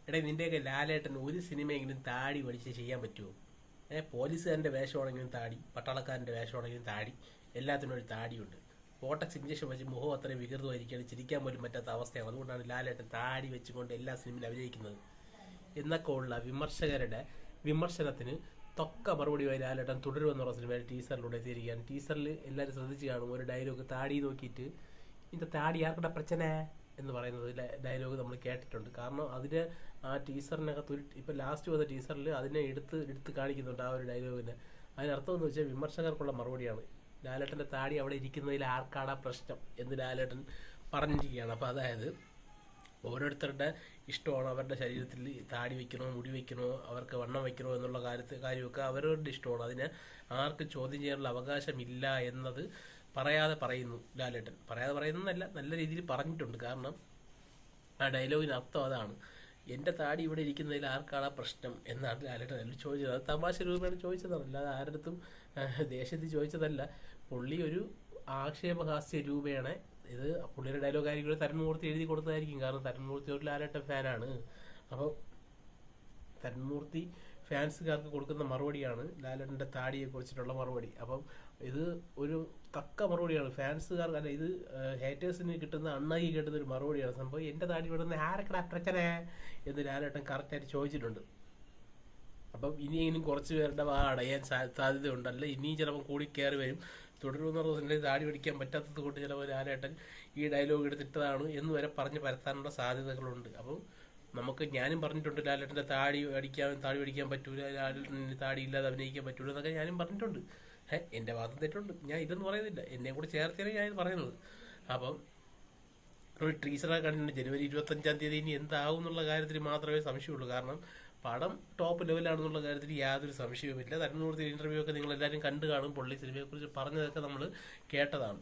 എടേ നിന്റെയൊക്കെ ലാലേട്ടൻ ഒരു സിനിമയെങ്കിലും താടി പഠിച്ച് ചെയ്യാൻ പറ്റുമോ? പോലീസുകാരൻ്റെ വേഷമാണെങ്കിലും താടി, പട്ടാളക്കാരൻ്റെ വേഷമാണെങ്കിലും താടി, എല്ലാത്തിനും ഒരു താടിയുണ്ട്. ബോട്ടക്സ് ഇഞ്ചക്ഷൻ വെച്ച് മുഖം അത്രയും വികൃതമായിരിക്കുകയാണ്, ചിരിക്കാൻ പോലും പറ്റാത്ത അവസ്ഥയാണ്. അതുകൊണ്ടാണ് ലാലേട്ടൻ താടി വെച്ചുകൊണ്ട് എല്ലാ സിനിമയിലും അഭിനയിക്കുന്നത് എന്നൊക്കെ ഉള്ള വിമർശകരുടെ വിമർശനത്തിന് തൊക്ക മറുപടിയായി ലാലേട്ടൻ തുടരുമെന്നുള്ള സിനിമയിൽ ടീസറിലൂടെ എത്തിയിരിക്കുകയാണ്. ടീസറിൽ എല്ലാവരും ശ്രദ്ധിച്ച് കാണും. ഒരു ഡയലോഗ് താടി നോക്കിയിട്ട് ഇതിൻ്റെ താടി ആർക്കടെ പ്രശ്ന എന്ന് പറയുന്നത് ഡയലോഗ് നമ്മൾ കേട്ടിട്ടുണ്ട്. കാരണം അതിന് ആ ടീസറിനകത്ത് ഇപ്പം ലാസ്റ്റ് വന്ന ടീസറിൽ അതിനെ എടുത്ത് കാണിക്കുന്നുണ്ട് ആ ഒരു ഡയലോഗിന്. അതിനർത്ഥം എന്ന് വെച്ചാൽ വിമർശകർക്കുള്ള മറുപടിയാണ്. ലാലേട്ടൻ്റെ താടി അവിടെ ഇരിക്കുന്നതിൽ ആർക്കാടാ പ്രശ്നം എന്ന് ലാലേട്ടൻ പറഞ്ഞിരിക്കുകയാണ്. അപ്പോൾ അതായത് ഓരോരുത്തരുടെ ഇഷ്ടമാണ്. അവരുടെ ശരീരത്തിൽ താടി വയ്ക്കണോ, മുടി വയ്ക്കണോ, അവർക്ക് വണ്ണം വയ്ക്കണോ എന്നുള്ള കാര്യമൊക്കെ അവരവരുടെ ഇഷ്ടമാണ്. അതിന് ആർക്കും ചോദ്യം ചെയ്യാനുള്ള അവകാശമില്ല എന്നത് പറയാതെ പറയുന്നു ലാലേട്ടൻ. പറയാതെ പറയുന്നതല്ല, നല്ല രീതിയിൽ പറഞ്ഞിട്ടുണ്ട്. കാരണം ആ ഡയലോഗിന് അർത്ഥം അതാണ്. എൻ്റെ താടി ഇവിടെ ഇരിക്കുന്നതിൽ ആർക്കാണ് പ്രശ്നം എന്നാണ് ലാലേട്ടൻ അതിൽ ചോദിച്ചത്. അത് തമാശ രൂപയാണ് ചോദിച്ചതാണ്, അല്ലാതെ ആരടുത്തും ദേഷ്യത്തിൽ ചോദിച്ചതല്ല. പുള്ളി ഒരു ആക്ഷേപഹാസ്യ രൂപയാണ് ഇത്. പുള്ളിയുടെ ഡയലോഗ് ആയിരിക്കും തരുൺമൂർത്തി എഴുതി കൊടുത്തതായിരിക്കും. കാരണം തരുൺമൂർത്തി ഒരു ലാലേട്ടൻ ഫാനാണ്. അപ്പോൾ തരുൺമൂർത്തി ഫാൻസുകാർക്ക് കൊടുക്കുന്ന മറുപടിയാണ് ലാലേട്ടൻ്റെ താടിയെ കുറിച്ചിട്ടുള്ള മറുപടി. അപ്പം ഇത് ഒരു തക്ക മറുപടിയാണ് ഫാൻസുകാർക്ക്. അല്ല, ഇത് ഹേറ്റേഴ്സിന് കിട്ടുന്ന അണ്ണായി കിട്ടുന്ന ഒരു മറുപടിയാണ്. സംഭവം എൻ്റെ താടി വിടുന്ന ആരക്കട പ്രശ്ന എന്ന് ലാലേട്ടൻ കറക്റ്റായിട്ട് ചോദിച്ചിട്ടുണ്ട്. അപ്പം ഇനിയെങ്കിലും കുറച്ച് പേരുടെ അടയാൻ സാധ്യതയുണ്ട്. അല്ല ഇനിയും ചിലപ്പോൾ കൂടി കയറി വരും. തുടരുമെന്ന് പറഞ്ഞാൽ താടി പിടിക്കാൻ പറ്റാത്തത് കൊണ്ട് ചിലപ്പോൾ ലാലേട്ടൻ ഈ ഡയലോഗ് എടുത്തിട്ടതാണ് എന്ന് വരെ പറഞ്ഞ് പരത്താനുള്ള സാധ്യതകളുണ്ട്. അപ്പം ഞാനും പറഞ്ഞിട്ടുണ്ട് ലാലേട്ടൻ്റെ താടി പിടിക്കാൻ പറ്റൂല, ലാലേട്ടന് താടി ഇല്ലാതെ അഭിനയിക്കാൻ പറ്റൂല എന്നൊക്കെ ഞാനും പറഞ്ഞിട്ടുണ്ട്. എൻ്റെ ഭാഗത്തും തെറ്റുണ്ട്, ഞാൻ ഇതൊന്നും പറയുന്നില്ല. എന്നെ കൂടെ ചേർത്തിയാണ് ഞാൻ ഇത് പറയുന്നത്. അപ്പം ഒരു ടീച്ചറെ കണ്ടിട്ടുണ്ട്. ജനുവരി 25-ാം തീയതി ഇനി എന്താവും എന്നുള്ള കാര്യത്തിൽ മാത്രമേ സംശയമുള്ളൂ. കാരണം പടം ടോപ്പ് ലെവലാണെന്നുള്ള കാര്യത്തിൽ യാതൊരു സംശയവുമില്ല. തരുൺമൂർത്തി ഇൻ്റർവ്യൂ ഒക്കെ നിങ്ങളെല്ലാവരും കണ്ടു കാണും. പുള്ളി സിനിമയെക്കുറിച്ച് പറഞ്ഞതൊക്കെ നമ്മൾ കേട്ടതാണ്.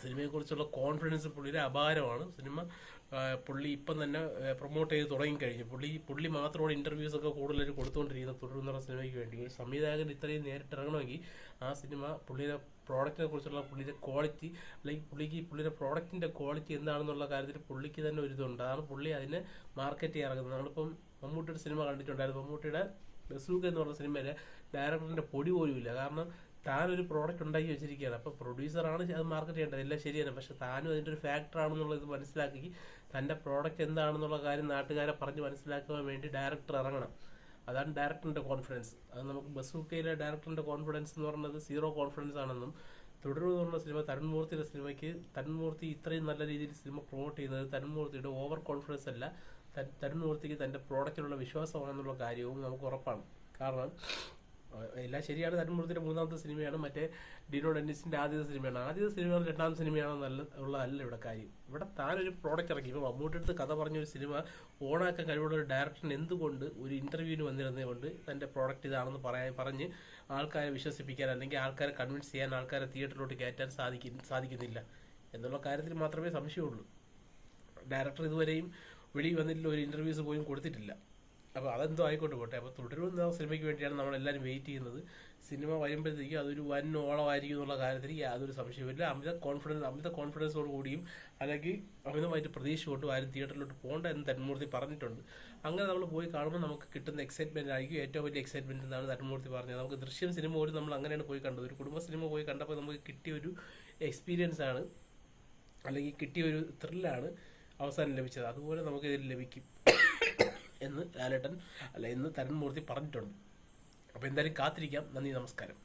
സിനിമയെക്കുറിച്ചുള്ള കോൺഫിഡൻസ് പുള്ളിയുടെ അപാരമാണ്. പുള്ളി ഇപ്പം തന്നെ പ്രൊമോട്ട് ചെയ്ത് തുടങ്ങിക്കഴിഞ്ഞു. പുള്ളി മാത്രമാണ് ഇൻ്റർവ്യൂസൊക്കെ കൂടുതലായിട്ട് കൊടുത്തുകൊണ്ടിരിക്കുന്നത് തുടരുന്ന സിനിമയ്ക്ക് വേണ്ടി. ഒരു സംവിധായകൻ ഇത്രയും നേരിട്ടിറങ്ങണമെങ്കിൽ ആ സിനിമ പുള്ളിയുടെ പ്രോഡക്റ്റിനെ കുറിച്ചുള്ള പുള്ളിയുടെ ക്വാളിറ്റി, അല്ലെങ്കിൽ പുള്ളിയുടെ പ്രോഡക്റ്റിൻ്റെ ക്വാളിറ്റി എന്താണെന്നുള്ള കാര്യത്തിൽ പുള്ളിക്ക് തന്നെ ഒരു ഇതുണ്ട്. അതാണ് പുള്ളി അതിനെ മാർക്കറ്റ് ചെയ്യാൻ ഇറങ്ങുന്നത്. നമ്മളിപ്പം മമ്മൂട്ടിയുടെ സിനിമ കണ്ടിട്ടുണ്ടായിരുന്നു. മമ്മൂട്ടിയുടെ ബസൂക്ക എന്ന് പറഞ്ഞ സിനിമയിലെ ഡയറക്ടറിൻ്റെ പൊടി പോലും ഇല്ല. കാരണം താനൊരു പ്രോഡക്റ്റ് ഉണ്ടാക്കി വെച്ചിരിക്കുകയാണ്. അപ്പോൾ പ്രൊഡ്യൂസറാണ് അത് മാർക്കറ്റ് ചെയ്യേണ്ടത്, എല്ലാം ശരിയാണ്. പക്ഷെ താനും അതിൻ്റെ ഒരു ഫാക്ടറാണെന്നുള്ളത് മനസ്സിലാക്കി തൻ്റെ പ്രോഡക്റ്റ് എന്താണെന്നുള്ള കാര്യം നാട്ടുകാരെ പറഞ്ഞ് മനസ്സിലാക്കാൻ വേണ്ടി ഡയറക്ടർ ഇറങ്ങണം. അതാണ് ഡയറക്ടറിൻ്റെ കോൺഫിഡൻസ്. അത് നമുക്ക് ബസൂക്കയിലെ ഡയറക്ടറിൻ്റെ കോൺഫിഡൻസ് എന്ന് പറയുന്നത് സീറോ കോൺഫിഡൻസ് ആണെന്നും, തുടരുമെന്ന് പറഞ്ഞ സിനിമ തരുൺമൂർത്തിയുടെ സിനിമയ്ക്ക് തരുൺമൂർത്തി ഇത്രയും നല്ല രീതിയിൽ സിനിമ പ്രൊമോട്ട് ചെയ്യുന്നത് തരുൺമൂർത്തിയുടെ ഓവർ കോൺഫിഡൻസ് അല്ല, തരുൺമൂർത്തിക്ക് തൻ്റെ പ്രോഡക്റ്റിലുള്ള വിശ്വാസമാണെന്നുള്ള കാര്യവും നമുക്ക് ഉറപ്പാണ്. കാരണം എല്ലാം ശരിയാണ്. തരുൺമൂർത്തിയുടെ 3ാമത്തെ സിനിമയാണ്, മറ്റേ ഡിനോ ഡെന്നിസിൻ്റെ ആദ്യത്തെ സിനിമയാണ്. ആദ്യത്തെ സിനിമയാണ് 2ാം സിനിമയാണോ ഉള്ളതല്ല ഇവിടെ കാര്യം. ഇവിടെ താനൊരു പ്രോഡക്റ്റ് ഇറക്കി. ഇപ്പോൾ മമ്മൂട്ടി അടുത്ത് കഥ പറഞ്ഞൊരു സിനിമ ഓണാക്കാൻ കഴിവുള്ള ഒരു ഡയറക്ടറിന് എന്തുകൊണ്ട് ഒരു ഇൻ്റർവ്യൂവിന് വന്നിരുന്നതുകൊണ്ട് തൻ്റെ പ്രോഡക്റ്റ് ഇതാണെന്ന് പറഞ്ഞ് ആൾക്കാരെ വിശ്വസിപ്പിക്കാൻ, അല്ലെങ്കിൽ ആൾക്കാരെ കൺവിൻസ് ചെയ്യാൻ, ആൾക്കാരെ തിയേറ്ററിലോട്ട് കയറ്റാൻ സാധിക്കുന്നില്ല എന്നുള്ള കാര്യത്തിൽ മാത്രമേ സംശയമുള്ളൂ. ഡയറക്ടർ ഇതുവരെയും വെളിയിൽ വന്നിട്ടില്ല, ഒരു ഇൻ്റർവ്യൂസ് പോലും കൊടുത്തിട്ടില്ല. അപ്പോൾ അതെന്തോ ആയിക്കോട്ട് പോട്ടെ. അപ്പോൾ തുടരുന്ന സിനിമയ്ക്ക് വേണ്ടിയാണ് നമ്മളെല്ലാവരും വെയിറ്റ് ചെയ്യുന്നത്. സിനിമ വരുമ്പോഴത്തേക്കും അതൊരു വൻ ഓളമായിരിക്കും എന്നുള്ള കാര്യത്തിൽ യാതൊരു സംശയമില്ല. അമിത കോൺഫിഡൻസോട് കൂടിയും അല്ലെങ്കിൽ അമിതമായിട്ട് പ്രതീക്ഷ കൊണ്ടും ആരും തിയേറ്ററിലോട്ട് പോകേണ്ട എന്ന് തരുൺമൂർത്തി പറഞ്ഞിട്ടുണ്ട്. അങ്ങനെ നമ്മൾ പോയി കാണുമ്പോൾ നമുക്ക് കിട്ടുന്ന എക്സൈറ്റ്മെൻ്റ് ആയിരിക്കും ഏറ്റവും വലിയ എക്സൈറ്റ്മെൻറ്റ് എന്നാണ് തരുൺമൂർത്തി പറഞ്ഞത്. നമുക്ക് ദൃശ്യം സിനിമ പോലും നമ്മൾ അങ്ങനെയാണ് പോയി കണ്ടത്. ഒരു കുടുംബ സിനിമ പോയി കണ്ടപ്പോൾ നമുക്ക് കിട്ടിയൊരു എക്സ്പീരിയൻസ് ആണ്, അല്ലെങ്കിൽ കിട്ടിയൊരു ത്രില്ലാണ് അവസാനം ലഭിച്ചത്. അതുപോലെ നമുക്കിതിൽ ലഭിക്കും എന്ന് ലാലേട്ടൻ എന്ന് തരുൺമൂർത്തി പറഞ്ഞിട്ടുണ്ട്. അപ്പോൾ എന്തായാലും കാത്തിരിക്കാം. നന്ദി, നമസ്കാരം.